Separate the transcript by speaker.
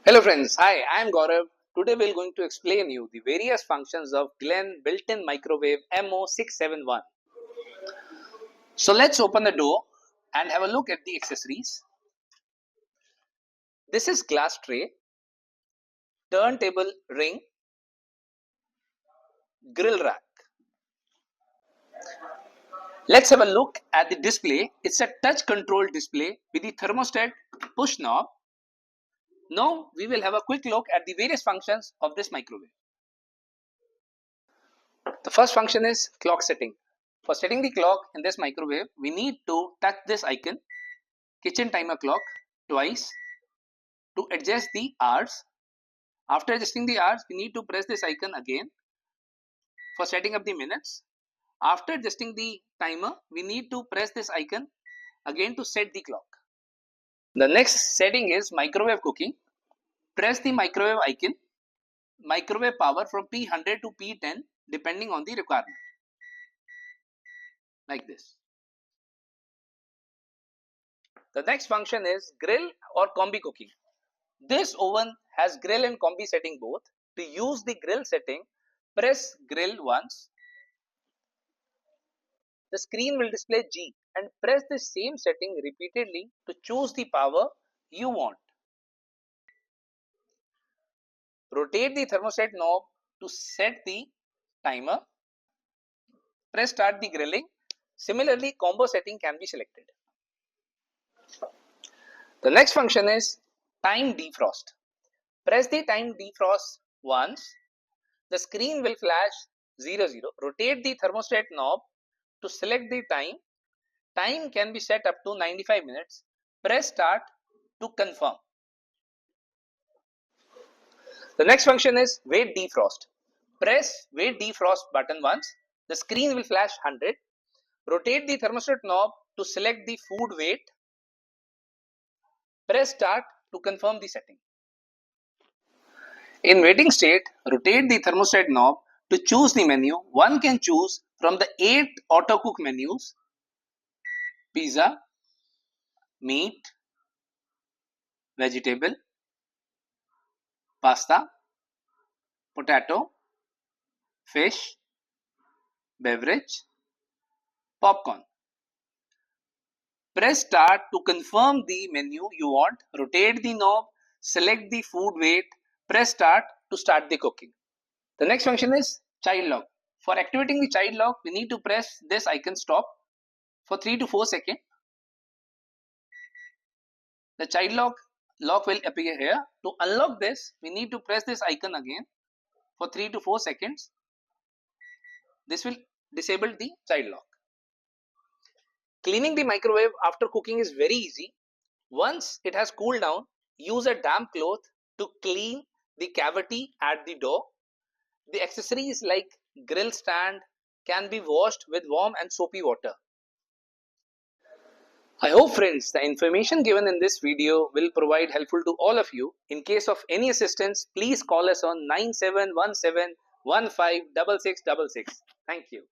Speaker 1: Hello friends, hi, I am Gaurav. Today we are going to explain you the various functions of Glen built-in microwave MO671. So let's open the door and have a look at the accessories. This is glass tray, turntable ring, grill rack. Let's have a look at the display. It's a touch control display with the thermostat push knob. Now we will have a quick look at the various functions of this microwave. The first function is clock setting. For setting the clock in this microwave, we need to touch this icon, kitchen timer clock, twice to adjust the hours. After adjusting the hours, we need to press this icon again for setting up the minutes. After adjusting the timer, we need to press this icon again to set the clock. The next setting is microwave cooking. Press the microwave icon, microwave power from P100 to P10 depending on the requirement, like this. The next function is grill or combi cooking. This oven has grill and combi setting both. To use the grill setting, press grill once. The screen will display G and press the same setting repeatedly to choose the power you want. Rotate the thermostat knob to set the timer. Press start the grilling. Similarly, combo setting can be selected. The next function is time defrost. Press the time defrost once. The screen will flash 00. Rotate the thermostat knob to select the time. Time can be set up to 95 minutes. Press start to confirm. The next function is weight defrost. Press weight defrost button once. The screen will flash 100. Rotate the thermostat knob to select the food weight. Press start to confirm the setting. In waiting state, rotate the thermostat knob to choose the menu. One can choose from the 8 auto cook menus: pizza, meat, vegetable, pasta, potato, fish, beverage, popcorn. Press start to confirm the menu you want. Rotate the knob, select the food weight, press start to start the cooking. The next function is child lock. For activating the child lock, we need to press this icon stop for 3 to 4 seconds. The child lock will appear here. To unlock this, we need to press this icon again for 3 to 4 seconds. This will disable the child lock. Cleaning the microwave after cooking is very easy. Once it has cooled down, use a damp cloth to clean the cavity at the door. The accessories like grill stand can be washed with warm and soapy water. I hope friends the information given in this video will provide helpful to all of you. In case of any assistance, please call us on 9717156666. Thank you.